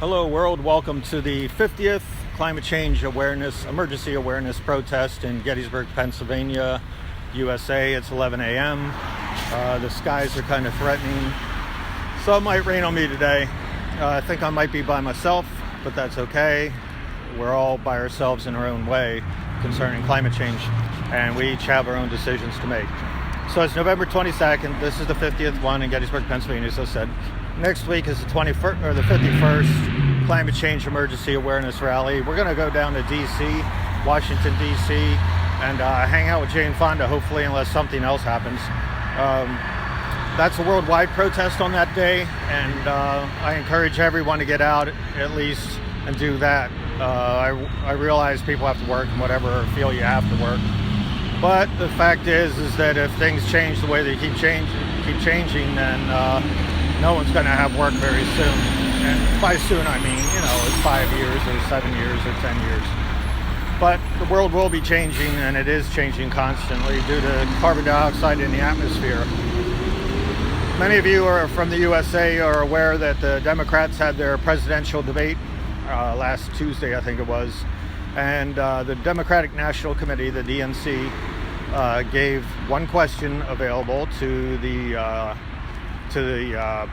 Hello world, welcome to the 50th Climate Change Emergency Awareness Protest in Gettysburg, Pennsylvania, USA. It's 11 a.m. The skies are kind of threatening, so it might rain on me today. I think I might be by myself, but that's okay. We're all by ourselves in our own way concerning climate change, and we each have our own decisions to make. So it's November 22nd. This is the 50th one in Gettysburg, Pennsylvania, as I said. Next week is the 21st or the 51st Climate Change Emergency Awareness Rally. We're going to go down to D.C., Washington, D.C., and hang out with Jane Fonda, hopefully, unless something else happens. That's a worldwide protest on that day, and I encourage everyone to get out at least and do that. I realize people have to work and whatever, or feel you have to work. But the fact is that if things change the way they keep changing, then no one's going to have work very soon. And by soon, I mean, it's 5 years or 7 years or 10 years. But the world will be changing, and it is changing constantly due to carbon dioxide in the atmosphere. Many of you are from the USA are aware that the Democrats had their presidential debate last Tuesday, I think it was. And the Democratic National Committee, the DNC, gave one question available to the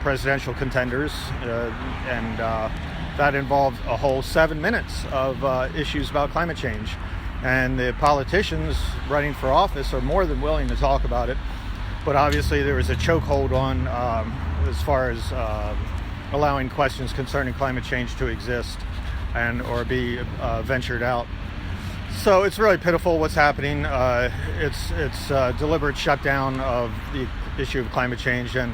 presidential contenders, and that involved a whole 7 minutes of issues about climate change. And the politicians running for office are more than willing to talk about it, but obviously there was a chokehold on as far as allowing questions concerning climate change to exist and or be ventured out. So it's really pitiful what's happening. It's deliberate shutdown of the issue of climate change, and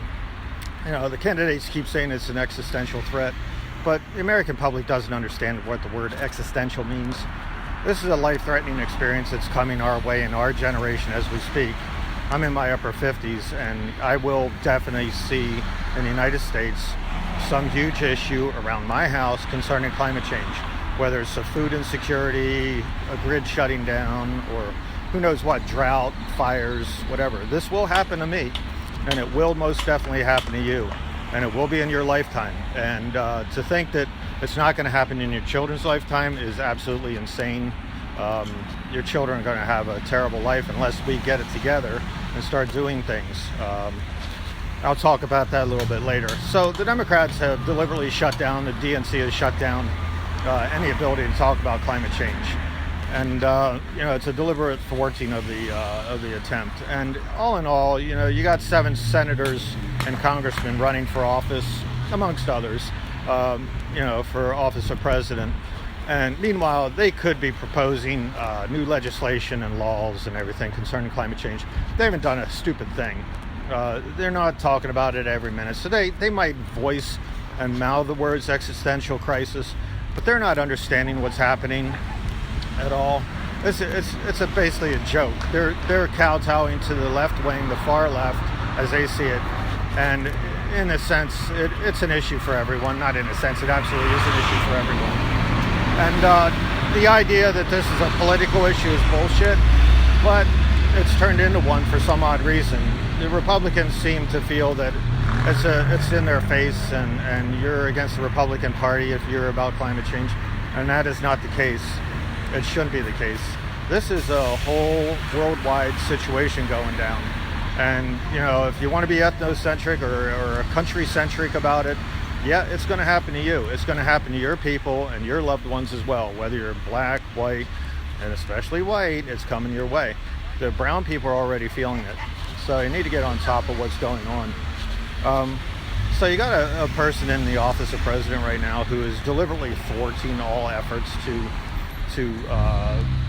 the candidates keep saying it's an existential threat, but the American public doesn't understand what the word existential means. This is a life-threatening experience that's coming our way in our generation as we speak. I'm in my upper 50s, and I will definitely see in the United States some huge issue around my house concerning climate change, whether it's a food insecurity, a grid shutting down, or who knows what, drought, fires, whatever. This will happen to me. And it will most definitely happen to you, and it will be in your lifetime. And to think that it's not going to happen in your children's lifetime is absolutely insane. Your children are going to have a terrible life unless we get it together and start doing things. I'll talk about that a little bit later. So the Democrats have deliberately shut down, the DNC has shut down any ability to talk about climate change. And it's a deliberate thwarting of the attempt. And all in all, you got 7 senators and congressmen running for office, amongst others, for office of president. And meanwhile, they could be proposing new legislation and laws and everything concerning climate change. They haven't done a stupid thing. They're not talking about it every minute. So they might voice and mouth the words existential crisis, but they're not understanding what's happening at all. It's basically a joke. They're kowtowing to the left wing, the far left, as they see it, and in a sense, it's an issue for everyone. Not in a sense, it absolutely is an issue for everyone. And the idea that this is a political issue is bullshit, but it's turned into one for some odd reason. The Republicans seem to feel that it's in their face, and you're against the Republican Party if you're about climate change, and that is not the case. It shouldn't be the case. This is a whole worldwide situation going down. And, if you want to be ethnocentric or country-centric about it, yeah, it's going to happen to you. It's going to happen to your people and your loved ones as well. Whether you're black, white, and especially white, it's coming your way. The brown people are already feeling it. So you need to get on top of what's going on. So you got a person in the office of president right now who is deliberately thwarting all efforts to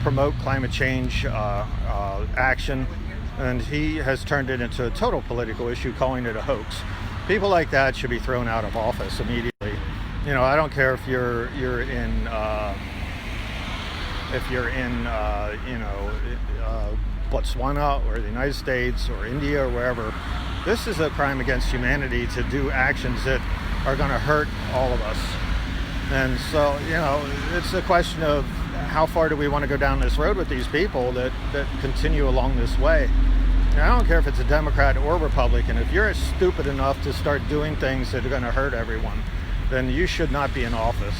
promote climate change action, and he has turned it into a total political issue, calling it a hoax. People like that should be thrown out of office immediately. I don't care if you're in Botswana or the United States or India or wherever. This is a crime against humanity to do actions that are going to hurt all of us. And so, it's a question of how far do we want to go down this road with these people that continue along this way. Now, I don't care if it's a Democrat or Republican. If you're stupid enough to start doing things that are going to hurt everyone, then you should not be in office.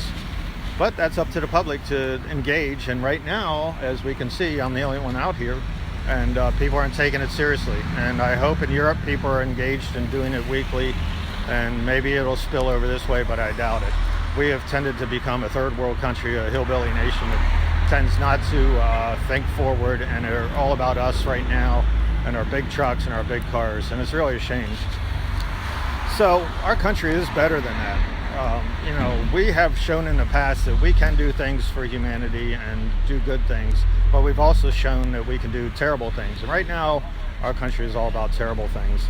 But that's up to the public to engage. And right now, as we can see, I'm the only one out here, and people aren't taking it seriously. And I hope in Europe people are engaged and doing it weekly, and maybe it'll spill over this way, but I doubt it. We have tended to become a third world country, a hillbilly nation that tends not to think forward, and are all about us right now and our big trucks and our big cars, and it's really a shame. So our country is better than that. We have shown in the past that we can do things for humanity and do good things, but we've also shown that we can do terrible things. And right now, our country is all about terrible things.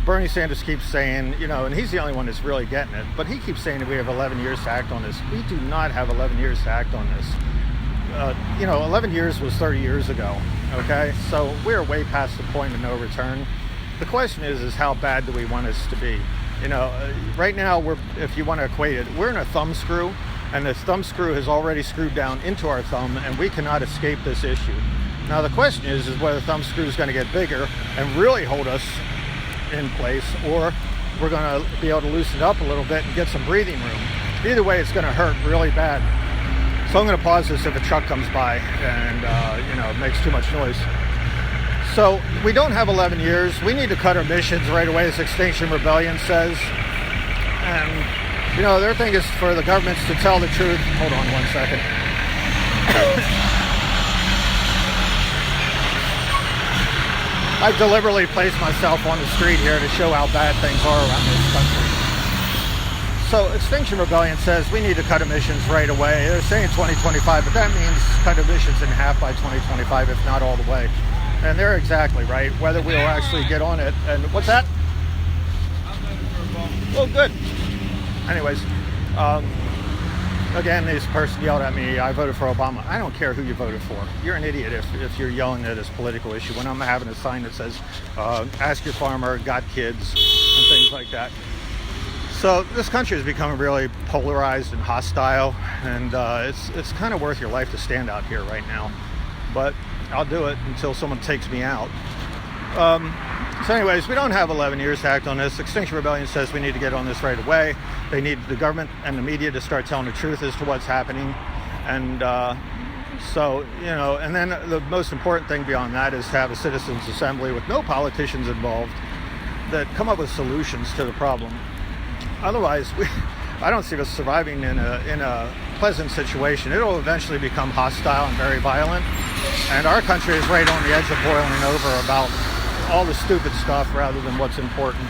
Bernie Sanders keeps saying, and he's the only one that's really getting it, but he keeps saying that we have 11 years to act on this. We do not have 11 years to act on this. 11 years was 30 years ago, okay? So we're way past the point of no return. The question is how bad do we want us to be? Right now, if you want to equate it, we're in a thumb screw, and this thumb screw has already screwed down into our thumb, and we cannot escape this issue. Now, the question is whether the thumb screw is going to get bigger and really hold us in place, or we're going to be able to loosen it up a little bit and get some breathing room. Either way, it's going to hurt really bad. So I'm going to pause this if a truck comes by and, makes too much noise. So we don't have 11 years. We need to cut our emissions right away, as Extinction Rebellion says. And, their thing is for the governments to tell the truth. Hold on one second. I've deliberately placed myself on the street here to show how bad things are around this country. So Extinction Rebellion says we need to cut emissions right away. They're saying 2025, but that means cut emissions in half by 2025, if not all the way. And they're exactly right, whether we'll actually get on it. And what's that? Oh, good. Anyways, again, this person yelled at me, I voted for Obama. I don't care who you voted for. You're an idiot if you're yelling at this political issue when I'm having a sign that says, ask your farmer, got kids, and things like that. So this country is becoming really polarized and hostile, and it's kind of worth your life to stand out here right now. But I'll do it until someone takes me out. So anyways, we don't have 11 years to act on this. Extinction Rebellion says we need to get on this right away. They need the government and the media to start telling the truth as to what's happening. And and then the most important thing beyond that is to have a citizens' assembly with no politicians involved that come up with solutions to the problem. Otherwise, I don't see us surviving in a pleasant situation. It'll eventually become hostile and very violent. And our country is right on the edge of boiling over about all the stupid stuff rather than what's important.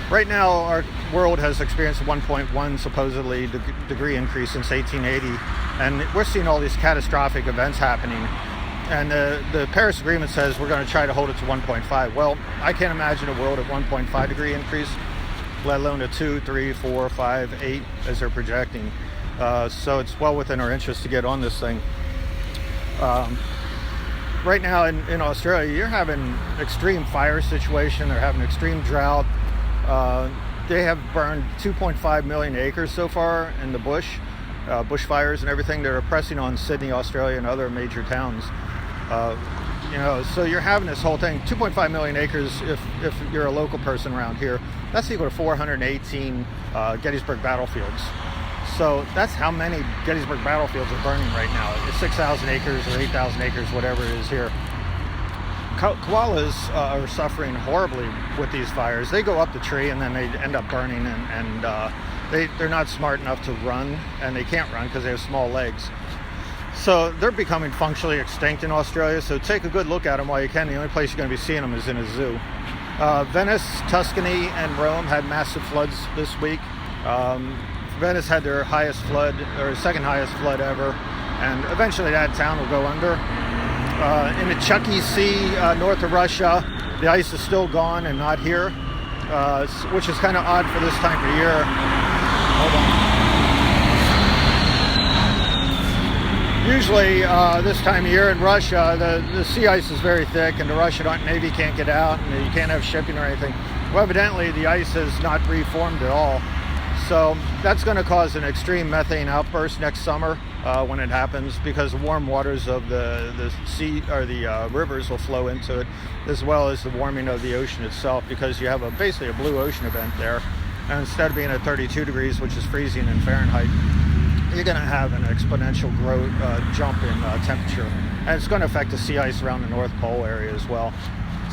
Right now, our world has experienced a 1.1 supposedly degree increase since 1880, and we're seeing all these catastrophic events happening. And the Paris Agreement says we're going to try to hold it to 1.5. Well, I can't imagine a world at 1.5 degree increase, let alone a 2, 3, 4, 5, 8 as they're projecting. So it's well within our interest to get on this thing. Right now in Australia, you're having extreme fire situation. They're having extreme drought. They have burned 2.5 million acres so far in the bushfires and everything. They're pressing on Sydney, Australia, and other major towns. So you're having this whole thing. 2.5 million acres, if you're a local person around here, that's equal to 418 Gettysburg battlefields. So that's how many Gettysburg battlefields are burning right now. It's 6,000 acres or 8,000 acres, whatever it is here. Koalas are suffering horribly with these fires. They go up the tree and then they end up burning, and they're not smart enough to run, and they can't run because they have small legs. So they're becoming functionally extinct in Australia, so take a good look at them while you can. The only place you're going to be seeing them is in a zoo. Venice, Tuscany, and Rome had massive floods this week. Venice had their highest flood, or second highest flood ever, and eventually that town will go under. In the Chucky Sea, north of Russia, the ice is still gone and not here, which is kind of odd for this time of year. Hold on. Usually this time of year in Russia, the sea ice is very thick and the Russian Navy can't get out and you can't have shipping or anything. Well, evidently the ice has not reformed at all. So that's going to cause an extreme methane outburst next summer when it happens, because the warm waters of the sea or the rivers will flow into it, as well as the warming of the ocean itself, because you have basically a blue ocean event there. And instead of being at 32 degrees, which is freezing in Fahrenheit, you're going to have an exponential jump in temperature. And it's going to affect the sea ice around the North Pole area as well.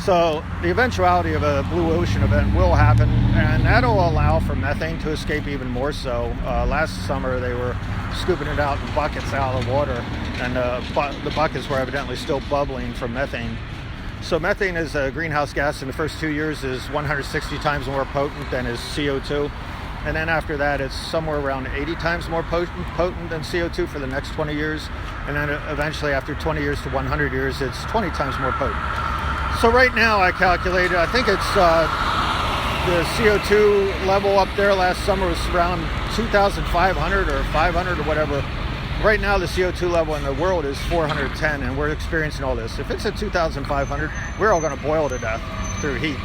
So the eventuality of a blue ocean event will happen, and that'll allow for methane to escape even more so. Last summer they were scooping it out in buckets out of the water, and the buckets were evidently still bubbling from methane. So methane is a greenhouse gas in the first 2 years is 160 times more potent than is CO2. And then after that, it's somewhere around 80 times more potent than CO2 for the next 20 years. And then eventually after 20 years to 100 years, it's 20 times more potent. So right now I calculated, I think it's the CO2 level up there last summer was around 2,500 or 500 or whatever. Right now the CO2 level in the world is 410, and we're experiencing all this. If it's at 2,500, we're all going to boil to death through heat.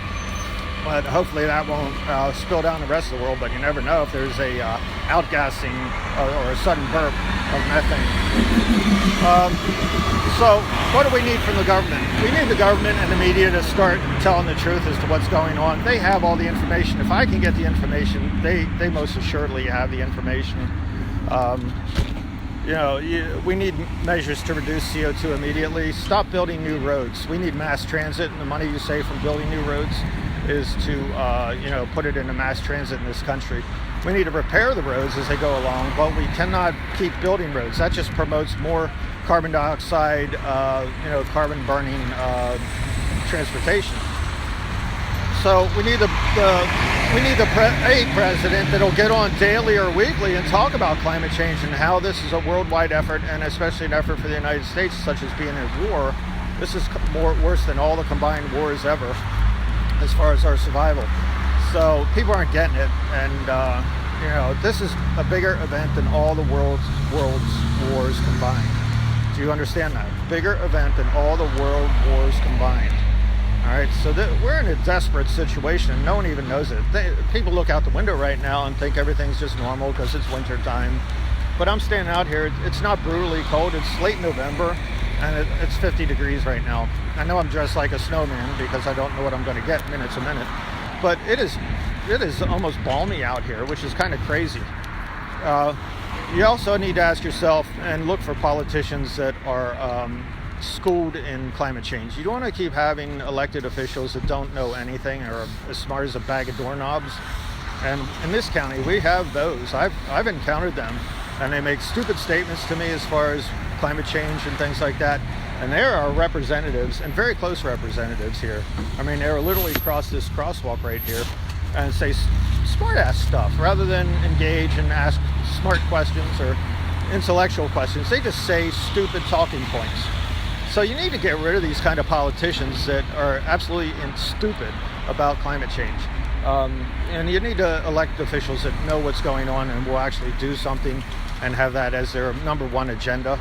But hopefully that won't spill down the rest of the world, but you never know if there's a outgassing or a sudden burp of methane. So what do we need from the government? We need the government and the media to start telling the truth as to what's going on. They have all the information. If I can get the information, they most assuredly have the information. We need measures to reduce CO2 immediately. Stop building new roads. We need mass transit, and the money you save from building new roads is to put it into mass transit in this country. We need to repair the roads as they go along, but we cannot keep building roads. That just promotes more carbon dioxide, carbon burning transportation. So we need a president that'll get on daily or weekly and talk about climate change and how this is a worldwide effort, and especially an effort for the United States, such as being at war. This is worse than all the combined wars ever, as far as our survival. So people aren't getting it, and this is a bigger event than all the world's wars combined. Do you understand that? Bigger event than all the world wars combined. All right, so we're in a desperate situation, and no one even knows it. People look out the window right now and think everything's just normal because it's winter time. But I'm standing out here. It's not brutally cold. It's late November, and it's 50 degrees right now. I know I'm dressed like a snowman because I don't know what I'm going to get minute to minute. But it is almost balmy out here, which is kind of crazy. You also need to ask yourself and look for politicians that are schooled in climate change. You don't want to keep having elected officials that don't know anything or are as smart as a bag of doorknobs. And in this county, we have those. I've encountered them, and they make stupid statements to me as far as climate change and things like that. And there are representatives, and very close representatives here. I mean, they're literally across this crosswalk right here and say smart-ass stuff rather than engage and ask smart questions or intellectual questions. They just say stupid talking points. So you need to get rid of these kind of politicians that are absolutely stupid about climate change. And you need to elect officials that know what's going on and will actually do something and have that as their number one agenda.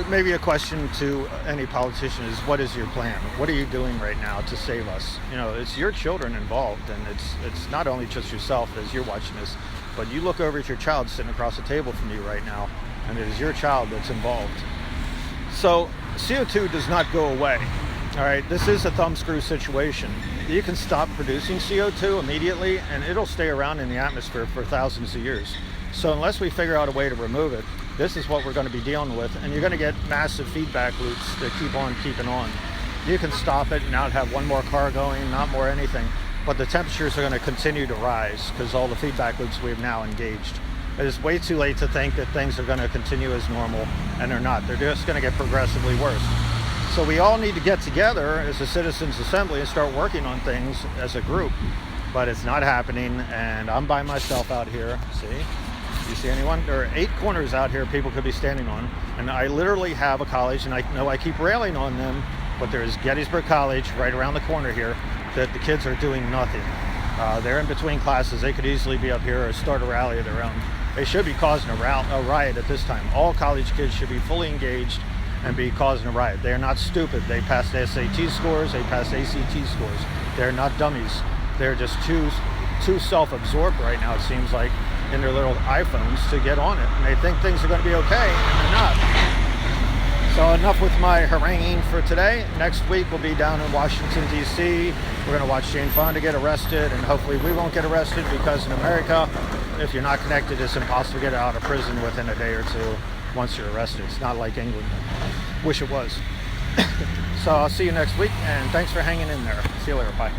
Maybe a question to any politician is, what is your plan? What are you doing right now to save us? It's your children involved, and it's not only just yourself as you're watching this, but you look over at your child sitting across the table from you right now, and it is your child that's involved. So CO2 does not go away. All right, this is a thumbscrew situation. You can stop producing CO2 immediately, and it'll stay around in the atmosphere for thousands of years. So unless we figure out a way to remove it, this is what we're going to be dealing with, and you're going to get massive feedback loops that keep on keeping on. You can stop it and not have one more car going, not more anything, but the temperatures are going to continue to rise because all the feedback loops we've now engaged. It is way too late to think that things are going to continue as normal, and they're not. They're just going to get progressively worse. So we all need to get together as a citizens' assembly and start working on things as a group, but it's not happening, and I'm by myself out here. See? You see anyone? There are 8 corners out here people could be standing on, and I literally have a college, and I know I keep railing on them, but there is Gettysburg College right around the corner here that the kids are doing nothing. They're in between classes. They could easily be up here or start a rally of their own. They should be causing a riot at this time. All college kids should be fully engaged and be causing a riot. They are not stupid. They passed SAT scores. They passed ACT scores. They're not dummies. They're just too self-absorbed right now, it seems like, in their little iPhones to get on it. And they think things are going to be okay, and they're not. So So enough with my haranguing for today. Next week we'll be down in Washington, D.C. We're going to watch Jane Fonda get arrested, and hopefully we won't get arrested, because in America, if you're not connected, it's impossible to get out of prison within a day or two once you're arrested. It's not like England. Wish it was. So I'll see you next week, and thanks for hanging in there. See you later. Bye.